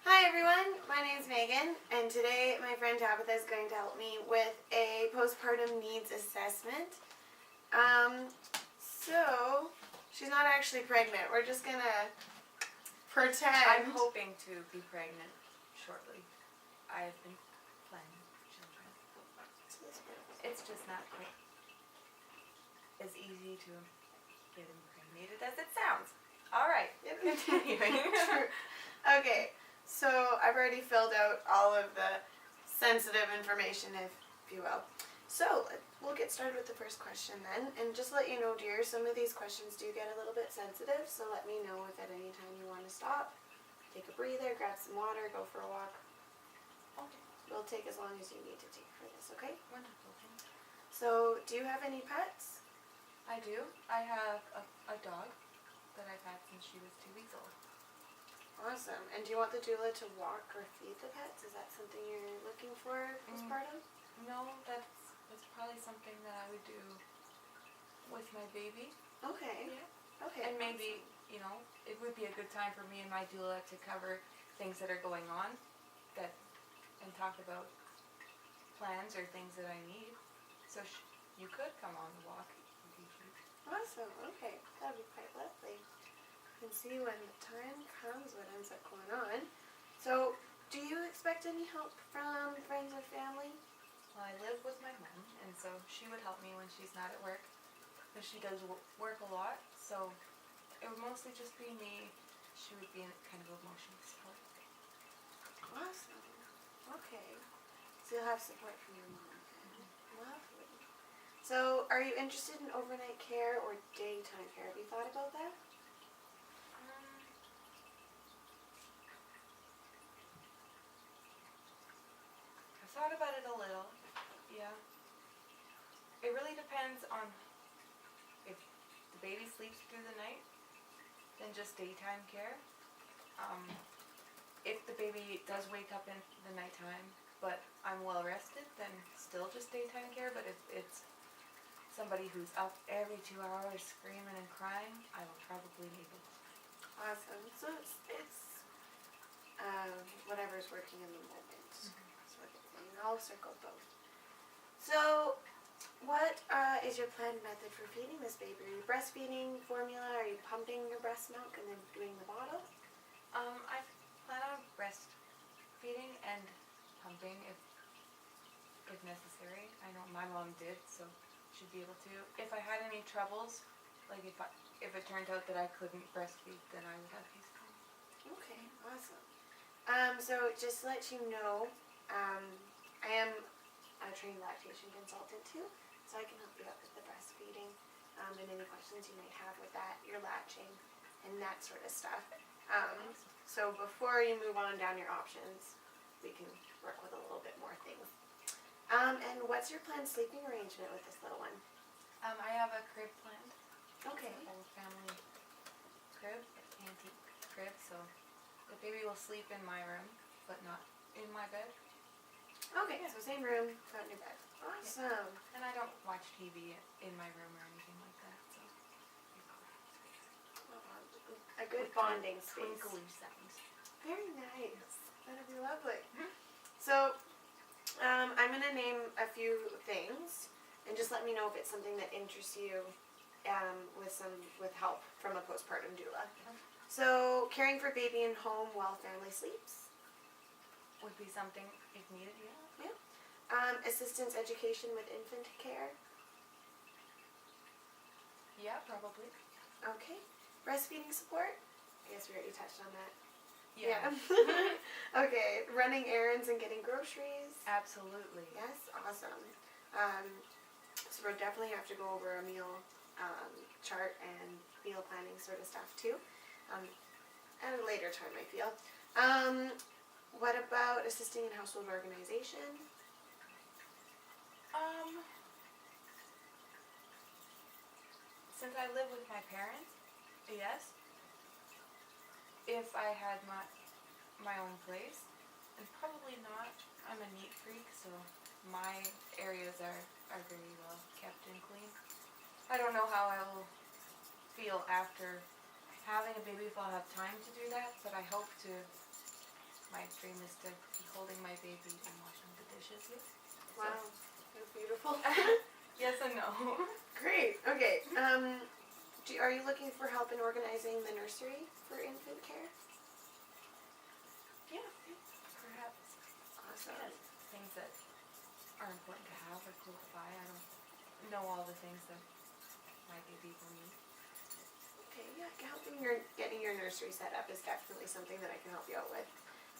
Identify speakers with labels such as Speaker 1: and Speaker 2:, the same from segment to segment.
Speaker 1: Hi everyone, my name is Megan, and today my friend Tabetha is going to help me with a postpartum needs assessment. So she's not actually pregnant. We're just gonna pretend.
Speaker 2: I'm hoping to be pregnant shortly. I have been planning children. It's just not quite as easy to get impregnated as it sounds. All right, continuing.
Speaker 1: Okay, so I've already filled out all of the sensitive information, if you will. So we'll get started with the first question then, and just let you know, dear, some of these questions do get a little bit sensitive, so let me know if at any time you want to stop, take a breather, grab some water, go for a walk.
Speaker 2: Okay.
Speaker 1: It'll take as long as you need to take for this, okay?
Speaker 2: Wonderful. Thank you.
Speaker 1: So, do you have any pets?
Speaker 2: I do. I have a dog that I've had since she was 2 weeks old.
Speaker 1: Awesome. And do you want the doula to walk or feed the pets? Is that something you're looking for postpartum?
Speaker 2: No, that's probably something that I would do with my baby.
Speaker 1: Okay.
Speaker 2: Yeah.
Speaker 1: Okay.
Speaker 2: And maybe, it would be a good time for me and my doula to cover things that are going on and talk about plans or things that I need. So you could come on the walk.
Speaker 1: Awesome. Okay. That would be quite lovely. You can see when the time comes what ends up going on. So, do you expect any help from friends or family?
Speaker 2: Well, I live with my mom, and so she would help me when she's not at work. But she does work a lot, so it would mostly just be me. She would be in kind of emotional support.
Speaker 1: Awesome. Okay. So you'll have support from your mom. Lovely. So, are you interested in overnight care or daytime care? Have you thought about that?
Speaker 2: I've thought about it a little, yeah. It really depends on if the baby sleeps through the night, then just daytime care. If the baby does wake up in the nighttime, but I'm well rested, then still just daytime care. But if it's somebody who's up every 2 hours screaming and crying, I will probably need it.
Speaker 1: Awesome. So it's whatever's working in the moment. Sort of thing. I'll circle both. So, what is your planned method for feeding this baby? Are you breastfeeding formula? Are you pumping your breast milk and then doing the bottle?
Speaker 2: I plan on breastfeeding and pumping if necessary. I know my mom did, so she'd be able to. If I had any troubles, like if it turned out that I couldn't breastfeed, then I would have these things.
Speaker 1: Okay, awesome. So just to let you know, I am a trained lactation consultant too, so I can help you out with the breastfeeding and any questions you might have with that, your latching, and that sort of stuff. So before you move on down your options, we can work with a little bit more things. And what's your planned sleeping arrangement with this little one?
Speaker 2: I have a crib planned.
Speaker 1: Okay.
Speaker 2: It's an old family crib, antique crib, so the baby will sleep in my room, but not in my bed.
Speaker 1: Okay, so same room, not in your bed. Awesome.
Speaker 2: Yeah. And I don't watch TV in my room or anything like that, so.
Speaker 1: A good bonding space.
Speaker 2: Twinkly sounds.
Speaker 1: Very nice. That'll be lovely. So, I'm going to name a few things, and just let me know if it's something that interests you with help from a postpartum doula. So, caring for baby in home while family sleeps.
Speaker 2: Would be something if needed, yeah.
Speaker 1: Assistance education with infant care.
Speaker 2: Yeah, probably.
Speaker 1: Okay. Breastfeeding support. I guess we already touched on that.
Speaker 2: Yeah.
Speaker 1: Okay. Running errands and getting groceries.
Speaker 2: Absolutely.
Speaker 1: Yes. Awesome. So we'll definitely have to go over a meal chart and meal planning sort of stuff too. At a later time, I feel. What about assisting in household organization?
Speaker 2: Since I live with my parents, yes. If I had my own place, and probably not. I'm a neat freak, so my areas are very well kept and clean. I don't know how I will feel after having a baby if I'll have time to do that, but I hope to my dream is to be holding my baby and washing the dishes here.
Speaker 1: Wow, that's beautiful.
Speaker 2: Yes and no.
Speaker 1: Great. Okay. Are you looking for help in organizing the nursery for infant care?
Speaker 2: Yeah, perhaps.
Speaker 1: Awesome.
Speaker 2: Yes, things that are important to have or close by. I don't know all the things that my baby will need.
Speaker 1: Okay, yeah, getting your nursery set up is definitely something that I can help you out with.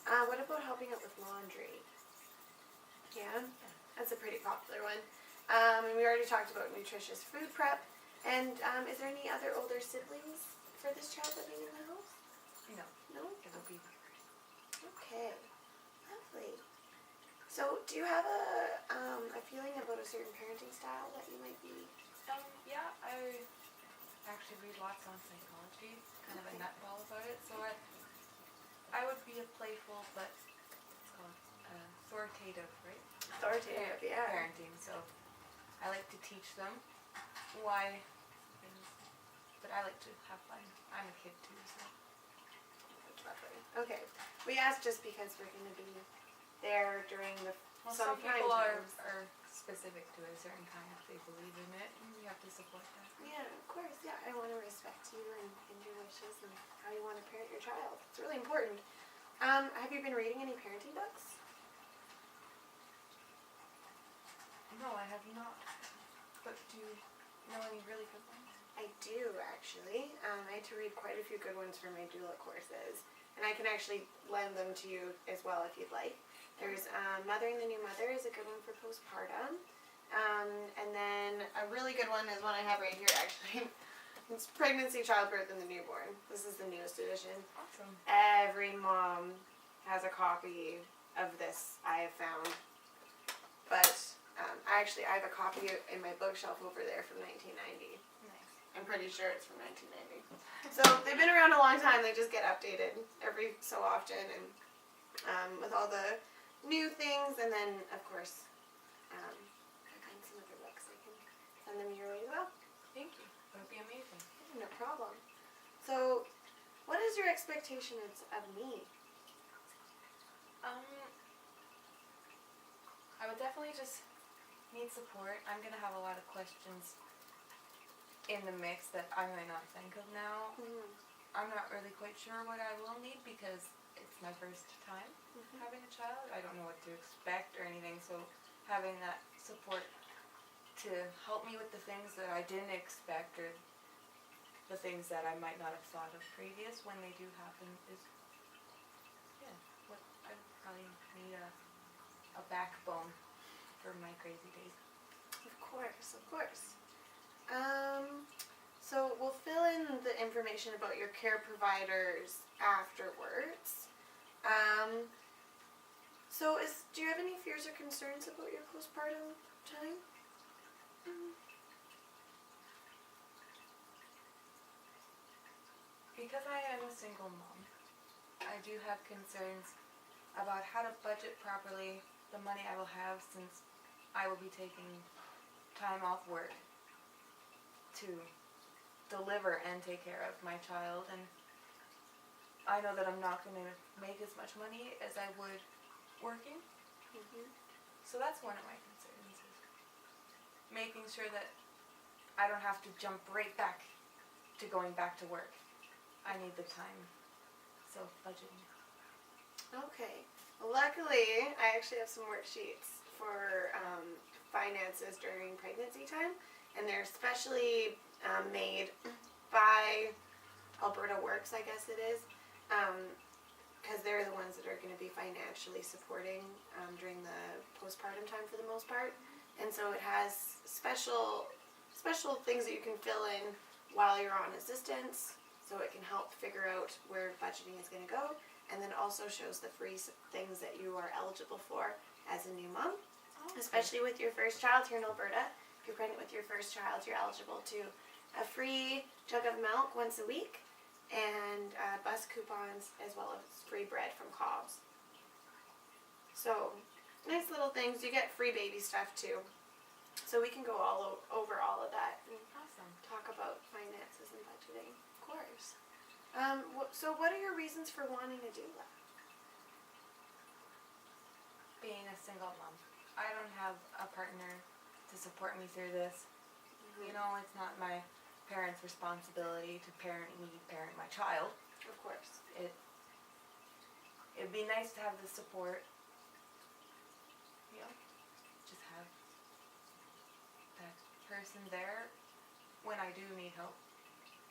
Speaker 1: What about helping out with laundry? Yeah, that's a pretty popular one. And we already talked about nutritious food prep. And is there any other older siblings for this child living in the house?
Speaker 2: No,
Speaker 1: No?
Speaker 2: it will be.
Speaker 1: Okay, lovely. So, do you have a feeling about a certain parenting style that you might be?
Speaker 2: Yeah, I actually read lots on psychology, kind of a nutball about it. So I would be a playful, but it's called authoritative, right?
Speaker 1: Authoritative, yeah.
Speaker 2: Parenting. So I like to teach them why things, but I like to have fun. I'm a kid too, so.
Speaker 1: That's lovely. Okay, we asked just because we're going to be there during the
Speaker 2: Well,
Speaker 1: some
Speaker 2: some people
Speaker 1: times.
Speaker 2: are specific to a certain kind if they believe in it, and you have to support that.
Speaker 1: Yeah, of course. Yeah, I want to respect you and your wishes and how you want to parent your child. It's really important. Have you been reading any parenting books?
Speaker 2: No, I have not. But do you know any really good ones?
Speaker 1: I do, actually. I had to read quite a few good ones for my doula courses. And I can actually lend them to you as well if you'd like. There's Mothering the New Mother is a good one for postpartum. And then a really good one is one I have right here, actually. It's Pregnancy, Childbirth, and the Newborn. This is the newest edition.
Speaker 2: Awesome.
Speaker 1: Every mom has a copy of this, I have found. But I have a copy in my bookshelf over there from 1990.
Speaker 2: Nice.
Speaker 1: I'm pretty sure it's from 1990. So they've been around a long time. They just get updated every so often, and with all the new things. And then, of course, I find some other books. I can send them your way as well.
Speaker 2: Thank you. That would be amazing.
Speaker 1: No problem. So, what is your expectation of me?
Speaker 2: I would definitely just need support. I'm gonna have a lot of questions in the mix that I might not think of now.
Speaker 1: Mm-hmm.
Speaker 2: I'm not really quite sure what I will need because it's my first time having a child. I don't know what to expect or anything, so having that support to help me with the things that I didn't expect or the things that I might not have thought of previous when they do happen is, what I probably need a backbone for my crazy days.
Speaker 1: Of course, of course. So we'll fill in the information about your care providers afterwards. Do you have any fears or concerns about your postpartum time?
Speaker 2: Because I am a single mom, I do have concerns about how to budget properly the money I will have since I will be taking time off work to deliver and take care of my child, and I know that I'm not going to make as much money as I would working. So that's one of my concerns, is making sure that I don't have to jump right back to going back to work. I need the time, so budgeting.
Speaker 1: Okay. Well, luckily, I actually have some worksheets for finances during pregnancy time, and they're specially made by Alberta Works, I guess it is, because they're the ones that are going to be financially supporting during the postpartum time for the most part. And so it has special things that you can fill in while you're on assistance, so it can help figure out where budgeting is going to go, and then also shows the free things that you are eligible for as a new mom. Especially with your first child here in Alberta. If you're pregnant with your first child, you're eligible to a free jug of milk once a week, and bus coupons, as well as free bread from Cobb's. So, nice little things. You get free baby stuff too. So we can go over all of that and
Speaker 2: Awesome.
Speaker 1: talk about finances and budgeting, of course. So what are your reasons for wanting a doula?
Speaker 2: single mom. I don't have a partner to support me through this. You know, it's not my parents' responsibility to parent me, parent my child.
Speaker 1: Of course.
Speaker 2: It'd be nice to have the support. You know, just have that person there when I do need help.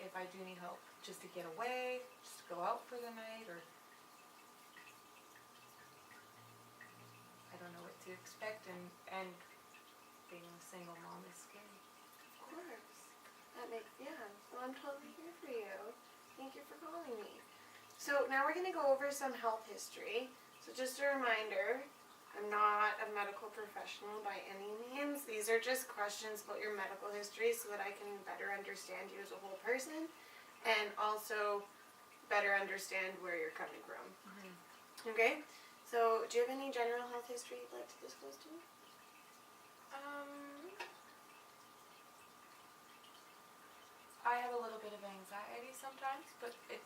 Speaker 2: If I do need help just to get away, just to go out for the night, or I don't know what to expect, and being a single mom is scary.
Speaker 1: Of course. Well, I'm totally here for you. Thank you for calling me. So now we're going to go over some health history. So just a reminder, I'm not a medical professional by any means. These are just questions about your medical history so that I can better understand you as a whole person and also better understand where you're coming from.
Speaker 2: Mm-hmm.
Speaker 1: Okay? So do you have any general health history you'd like to disclose to me?
Speaker 2: I have a little bit of anxiety sometimes, but it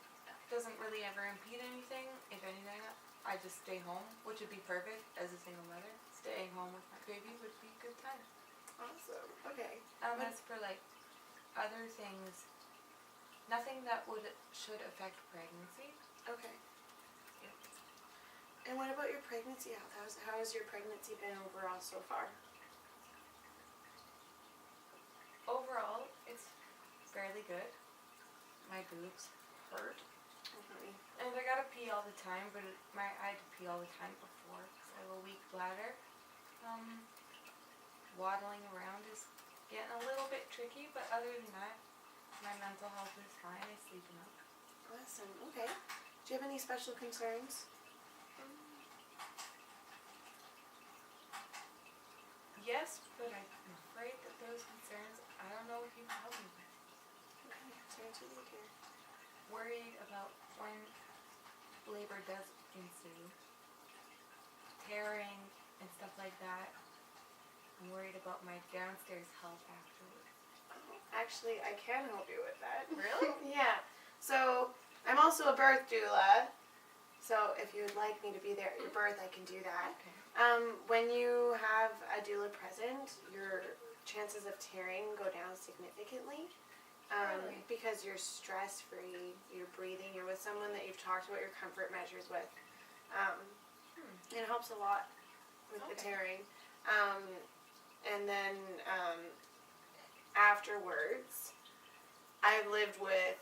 Speaker 2: doesn't really ever impede anything. If anything, I just stay home, which would be perfect as a single mother. Staying home with my baby would be a good time.
Speaker 1: Awesome. Okay.
Speaker 2: As for like other things, nothing that should affect pregnancy.
Speaker 1: Okay.
Speaker 2: Yeah.
Speaker 1: And what about your pregnancy health? How has your pregnancy been overall so far?
Speaker 2: Overall, it's fairly good. My boobs hurt.
Speaker 1: Okay.
Speaker 2: And I gotta pee all the time, but I had to pee all the time before because I have a weak bladder. Waddling around is getting a little bit tricky, but other than that, my mental health is fine. I sleep enough.
Speaker 1: Awesome. Okay. Do you have any special concerns?
Speaker 2: Yes, but I'm afraid that those concerns, I don't know if you can help me with.
Speaker 1: Okay. Sorry to leave here.
Speaker 2: Worried about when labor does ensue, tearing and stuff like that. I'm worried about my downstairs health afterwards.
Speaker 1: Actually, I can help you with that.
Speaker 2: Really?
Speaker 1: Yeah. So, I'm also a birth doula. So, if you would like me to be there at your birth, I can do that.
Speaker 2: Okay.
Speaker 1: When you have a doula present, your chances of tearing go down significantly.
Speaker 2: Really?
Speaker 1: Because you're stress-free, you're breathing, you're with someone that you've talked about your comfort measures with. It helps a lot with the tearing. And then afterwards, I've lived with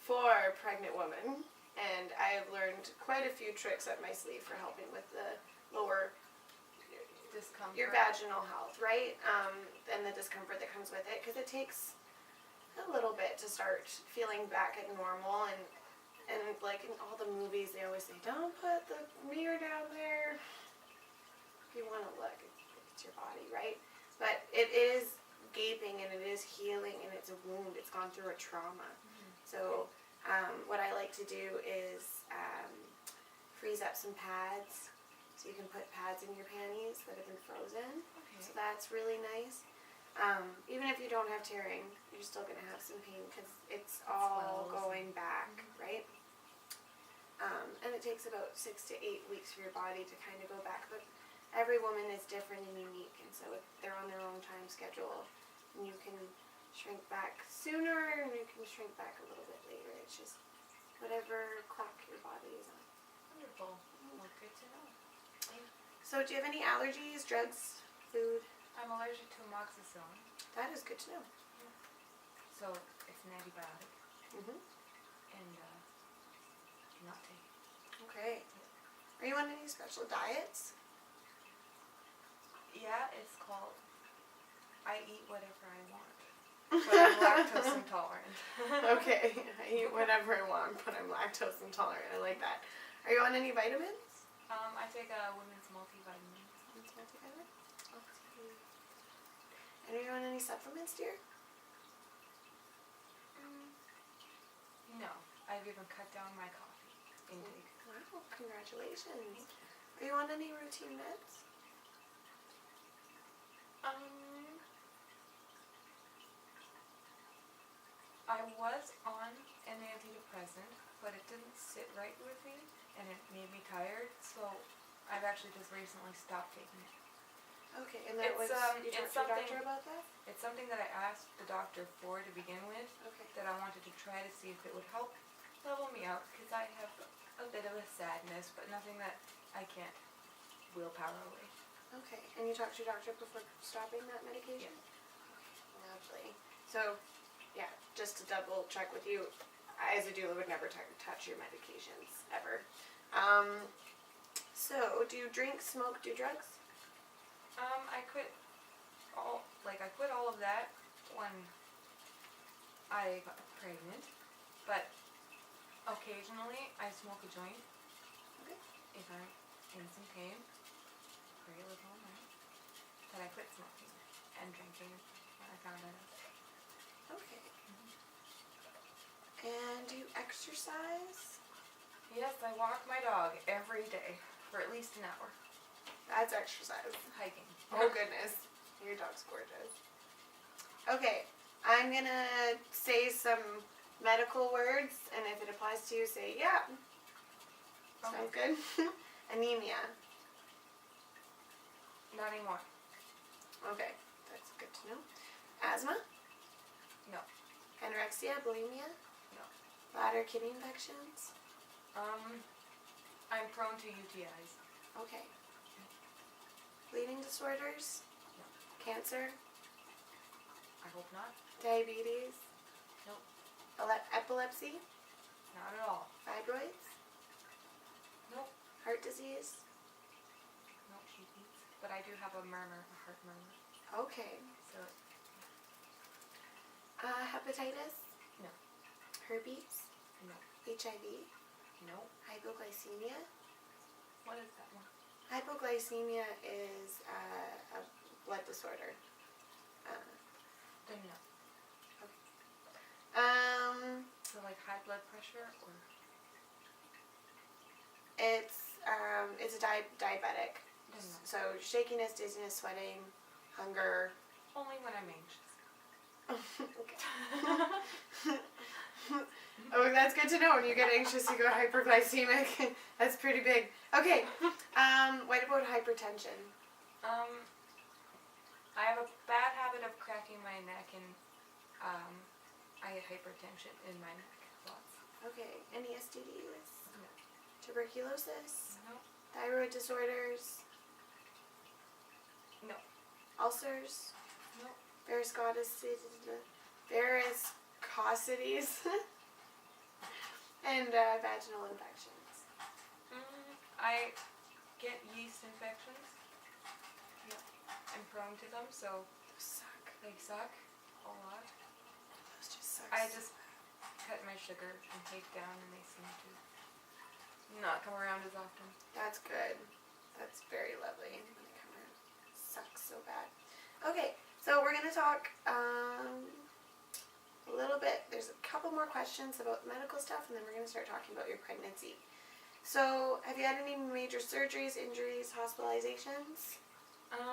Speaker 1: 4 pregnant women, and I have learned quite a few tricks up my sleeve for helping with the lower
Speaker 2: Discomfort.
Speaker 1: your vaginal health, right? And the discomfort that comes with it, because it takes a little bit to start feeling back at normal, and like in all the movies they always say, don't put the mirror down there. If you want to look, it's your body, right? But it is gaping and it is healing and it's a wound. It's gone through a trauma.
Speaker 2: Mm-hmm.
Speaker 1: So what I like to do is freeze up some pads. So you can put pads in your panties that have been frozen.
Speaker 2: Okay.
Speaker 1: So that's really nice. Even if you don't have tearing, you're still going to have some pain because it's all going back, right? And it takes about 6 to 8 weeks for your body to kind of go back. But every woman is different and unique, and so they're on their own time schedule. And you can shrink back sooner, and you can shrink back a little bit later. It's just whatever clock your body is on.
Speaker 2: Wonderful. Well, good to know.
Speaker 1: So do you have any allergies, drugs, food?
Speaker 2: I'm allergic to amoxicillin.
Speaker 1: That is good to know.
Speaker 2: So it's an antibiotic.
Speaker 1: Mm-hmm.
Speaker 2: And do not take it.
Speaker 1: Okay. Are you on any special diets?
Speaker 2: Yeah, it's called I eat whatever I want. But I'm lactose intolerant.
Speaker 1: Okay. I eat whatever I want, but I'm lactose intolerant. I like that. Are you on any vitamins?
Speaker 2: I take a women's multivitamin.
Speaker 1: Women's multivitamin? Okay. And are you on any supplements, dear?
Speaker 2: No, I've even cut down my coffee intake.
Speaker 1: Wow, congratulations. Are you on any routine meds?
Speaker 2: I was on an antidepressant, but it didn't sit right with me, and it made me tired, so I I've actually just recently stopped taking it.
Speaker 1: Okay, and that
Speaker 2: It's,
Speaker 1: was, you
Speaker 2: it's
Speaker 1: talked to your
Speaker 2: something-
Speaker 1: doctor about that?
Speaker 2: It's something that I asked the doctor for to begin with,
Speaker 1: Okay.
Speaker 2: that I wanted to try to see if it would help level me out, because I have a bit of a sadness, but nothing that I can't willpower away.
Speaker 1: Okay, and you talked to your doctor before stopping that medication? Okay, lovely. So, yeah, just to double check with you, I, as a doula, would never touch your medications, ever. So, do you drink, smoke, do drugs?
Speaker 2: I quit all of that when I got pregnant, but occasionally I smoke a joint.
Speaker 1: Okay.
Speaker 2: If I'm in some pain, very little amount. But I quit smoking and drinking when I found out.
Speaker 1: Okay. And do you exercise?
Speaker 2: Yes, I walk my dog every day for at least an hour.
Speaker 1: That's exercise.
Speaker 2: Hiking.
Speaker 1: Oh goodness, your dog's gorgeous. Okay, I'm gonna say some medical words, and if it applies to you, say yeah. Sounds good? Anemia.
Speaker 2: Not anymore.
Speaker 1: Okay, that's good to know. Asthma?
Speaker 2: No.
Speaker 1: Anorexia, bulimia?
Speaker 2: No.
Speaker 1: Bladder, kidney infections?
Speaker 2: I'm prone to UTIs.
Speaker 1: Okay. Bleeding disorders?
Speaker 2: No.
Speaker 1: Cancer?
Speaker 2: I hope not.
Speaker 1: Diabetes?
Speaker 2: Nope.
Speaker 1: Epilepsy?
Speaker 2: Not at all.
Speaker 1: Fibroids?
Speaker 2: Nope.
Speaker 1: Heart disease?
Speaker 2: No cheapies. But I do have a heart murmur.
Speaker 1: Okay.
Speaker 2: So,
Speaker 1: Hepatitis?
Speaker 2: No.
Speaker 1: Herpes?
Speaker 2: no.
Speaker 1: HIV?
Speaker 2: No.
Speaker 1: Hypoglycemia?
Speaker 2: What is that one?
Speaker 1: Hypoglycemia is a blood disorder.
Speaker 2: Then no. So like high blood pressure or?
Speaker 1: It's a diabetic.
Speaker 2: Then no.
Speaker 1: So shakiness, dizziness, sweating, hunger.
Speaker 2: Only when I'm anxious.
Speaker 1: Oh, that's good to know. When you get anxious, you go hyperglycemic. That's pretty big. Okay. What about hypertension?
Speaker 2: I have a bad habit of cracking my neck, and I get hypertension in my neck lots.
Speaker 1: Okay. Any STDs?
Speaker 2: No.
Speaker 1: Tuberculosis?
Speaker 2: No.
Speaker 1: Thyroid disorders?
Speaker 2: No.
Speaker 1: Ulcers?
Speaker 2: No.
Speaker 1: Varicosities? And vaginal infections.
Speaker 2: I get yeast infections. Yep. I'm prone to them, so
Speaker 1: Those suck.
Speaker 2: they suck a lot.
Speaker 1: Those just suck.
Speaker 2: I just cut my sugar intake down, and they seem to not come around as often.
Speaker 1: That's good. That's very lovely. When they come around. Sucks so bad. Okay, so we're gonna talk a little bit. There's a couple more questions about medical stuff, and then we're gonna start talking about your pregnancy. So, have you had any major surgeries, injuries, hospitalizations?
Speaker 2: I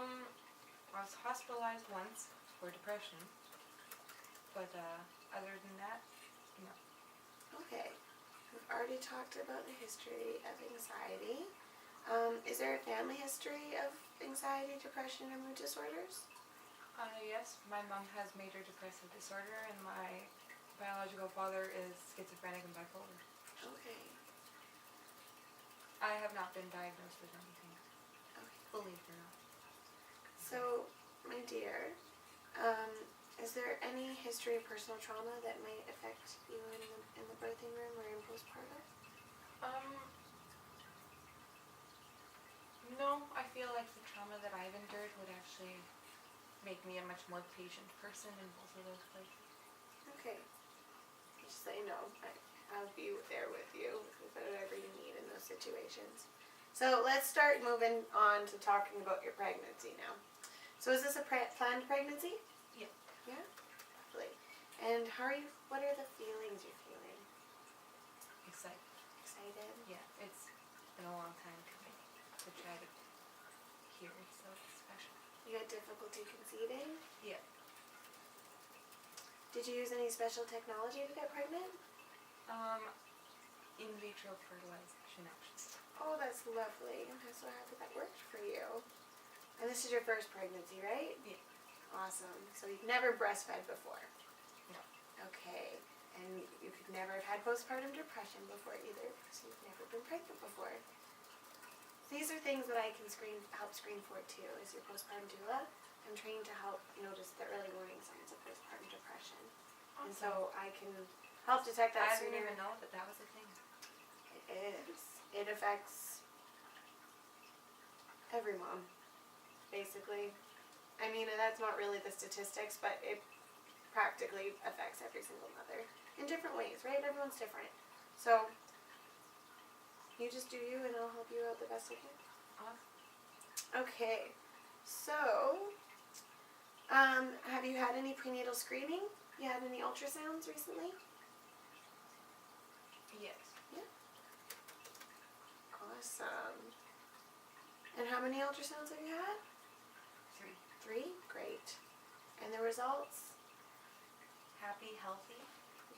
Speaker 2: was hospitalized once for depression, but other than that, no.
Speaker 1: Okay. We've already talked about the history of anxiety. Is there a family history of anxiety, depression, or mood disorders?
Speaker 2: Yes, my mom has major depressive disorder, and my biological father is schizophrenic and bipolar.
Speaker 1: Okay.
Speaker 2: I have not been diagnosed with anything,
Speaker 1: Okay.
Speaker 2: believe it or not.
Speaker 1: So, my dear, is there any history of personal trauma that might affect you in the birthing room or in postpartum?
Speaker 2: No, I feel like the trauma that I've endured would actually make me a much more patient person in both of those places.
Speaker 1: Okay. Just so you know, I'll be there with you with whatever you need in those situations. So let's start moving on to talking about your pregnancy now. So is this a planned pregnancy?
Speaker 2: Yeah.
Speaker 1: Yeah? Lovely. And what are the feelings you're feeling?
Speaker 2: Excited.
Speaker 1: Excited?
Speaker 2: Yeah, it's been a long time coming to try to hear it, so it's special.
Speaker 1: You had difficulty conceiving?
Speaker 2: Yeah.
Speaker 1: Did you use any special technology to get pregnant?
Speaker 2: In vitro fertilization, actually.
Speaker 1: Oh, that's lovely. I'm so happy that worked for you. And this is your first pregnancy, right?
Speaker 2: Yeah.
Speaker 1: Awesome. So you've never breastfed before?
Speaker 2: No.
Speaker 1: Okay. And you could never have had postpartum depression before either, because you've never been pregnant before. These are things that I can help screen for too. As your postpartum doula, I'm trained to help notice the early warning signs of postpartum depression.
Speaker 2: Awesome.
Speaker 1: And so I can help detect that
Speaker 2: I didn't
Speaker 1: sooner.
Speaker 2: even know that was a thing.
Speaker 1: It is. It affects every mom, basically. I mean, that's not really the statistics, but it practically affects every single mother in different ways, right? Everyone's different. So you just do you, and I'll help you out the best I can.
Speaker 2: Awesome.
Speaker 1: Okay. So, have you had any prenatal screening? You had any ultrasounds recently?
Speaker 2: Yes.
Speaker 1: Awesome. And how many ultrasounds have you had?
Speaker 2: 3.
Speaker 1: 3? Great. And the results?
Speaker 2: Happy, healthy.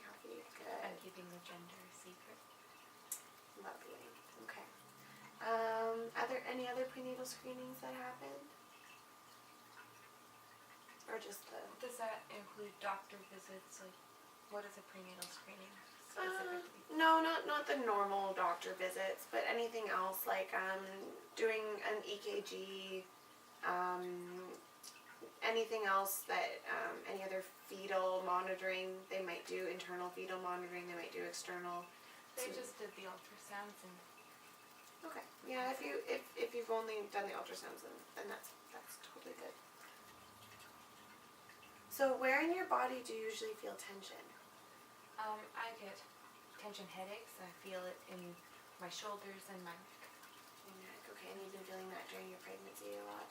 Speaker 1: Happy.
Speaker 2: I'm
Speaker 1: Good.
Speaker 2: keeping the gender secret.
Speaker 1: Lovely. Okay. Are there any other prenatal screenings that happened? Or just the...
Speaker 2: Does that include doctor visits? Like, what is a prenatal screening specifically?
Speaker 1: No, not the normal doctor visits, but anything else like doing an EKG, anything else that any other fetal monitoring. They might do internal fetal monitoring. They might do external.
Speaker 2: They just did the ultrasounds and.
Speaker 1: Okay. Yeah, if you've only done the ultrasounds, then that's totally good. So where in your body do you usually feel tension?
Speaker 2: I get tension headaches. I feel it in my shoulders and my neck.
Speaker 1: Your neck. Okay, and you've been feeling that during your pregnancy a lot?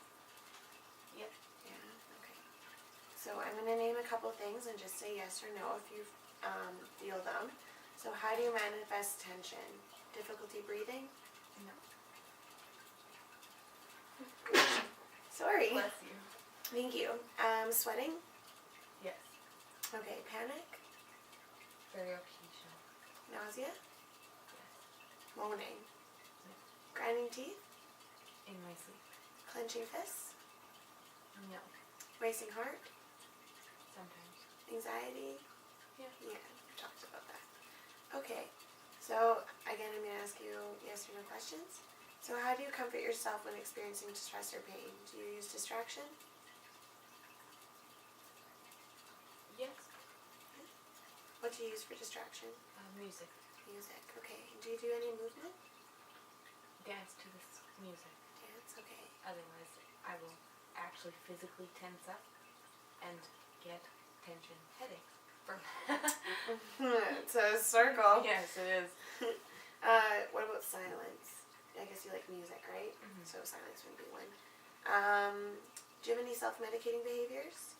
Speaker 2: Yep.
Speaker 1: Yeah, okay. So I'm going to name a couple things and just say yes or no if you feel them. So how do you manifest tension? Difficulty breathing?
Speaker 2: No.
Speaker 1: Sorry.
Speaker 2: Bless you.
Speaker 1: Thank you. Sweating?
Speaker 2: Yes.
Speaker 1: Okay, panic?
Speaker 2: Very occasional.
Speaker 1: Nausea?
Speaker 2: Yes.
Speaker 1: Moaning?
Speaker 2: No.
Speaker 1: Grinding teeth?
Speaker 2: In my sleep.
Speaker 1: Clenching fists?
Speaker 2: No.
Speaker 1: Racing heart?
Speaker 2: Sometimes.
Speaker 1: Anxiety?
Speaker 2: Yeah.
Speaker 1: Yeah, we talked about that. Okay, so again I'm going to ask you yes or no questions. So how do you comfort yourself when experiencing distress or pain? Do you use distraction?
Speaker 2: Yes.
Speaker 1: What do you use for distraction?
Speaker 2: Music.
Speaker 1: Music, okay. Do you do any movement?
Speaker 2: Dance to this music.
Speaker 1: Dance, okay.
Speaker 2: Otherwise, I will actually physically tense up and get tension headaches.
Speaker 1: It's a circle.
Speaker 2: Yes, it is.
Speaker 1: What about silence? I guess you like music, right?
Speaker 2: Mhm.
Speaker 1: So silence would be one. Do you have any self-medicating behaviors?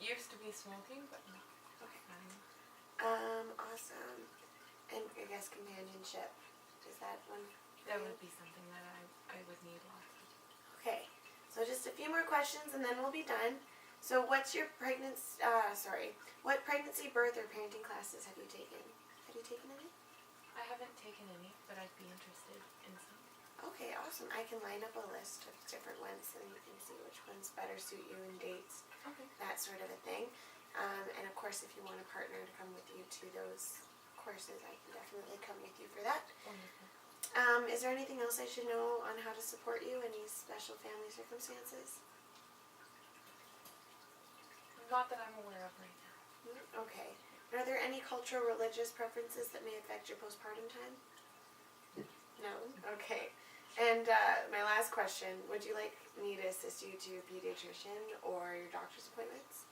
Speaker 2: Used to be smoking, but no.
Speaker 1: Okay.
Speaker 2: Not anymore.
Speaker 1: Awesome. And I guess companionship. Is that one?
Speaker 2: That would be something that I would need lots of.
Speaker 1: Okay. So just a few more questions and then we'll be done. So what's your what pregnancy, birth, or parenting classes have you taken? Have you taken any?
Speaker 2: I haven't taken any, but I'd be interested in some.
Speaker 1: Okay, awesome. I can line up a list of different ones and you can see which ones better suit you and dates,
Speaker 2: Okay.
Speaker 1: that sort of a thing. And of course, if you want a partner to come with you to those courses, I can definitely come with you for that.
Speaker 2: Wonderful.
Speaker 1: Is there anything else I should know on how to support you? Any special family circumstances?
Speaker 2: Not that I'm aware of right now.
Speaker 1: Okay. Are there any cultural religious preferences that may affect your postpartum time? No? Okay. And my last question, would you like me to assist you to your pediatrician or your doctor's appointments?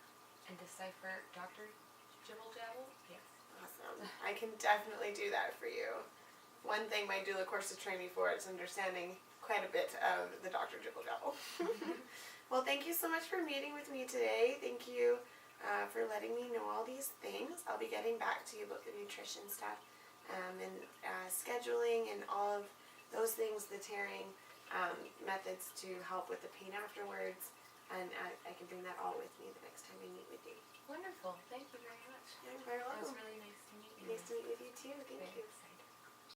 Speaker 2: And decipher Dr. Jibble Jabble? Yes.
Speaker 1: Awesome. I can definitely do that for you. One thing my doula course has trained me for is understanding quite a bit of the Dr. Jibble Jabble. Well, thank you so much for meeting with me today. Thank you for letting me know all these things. I'll be getting back to you about the nutrition stuff and scheduling and all of those things, the tearing methods to help with the pain afterwards. And I can bring that all with me the next time I meet with you.
Speaker 2: Wonderful. Thank you very much.
Speaker 1: You're very
Speaker 2: It was
Speaker 1: welcome.
Speaker 2: really nice to meet you.
Speaker 1: Nice to meet with you too. Thank
Speaker 2: Very
Speaker 1: you.
Speaker 2: excited.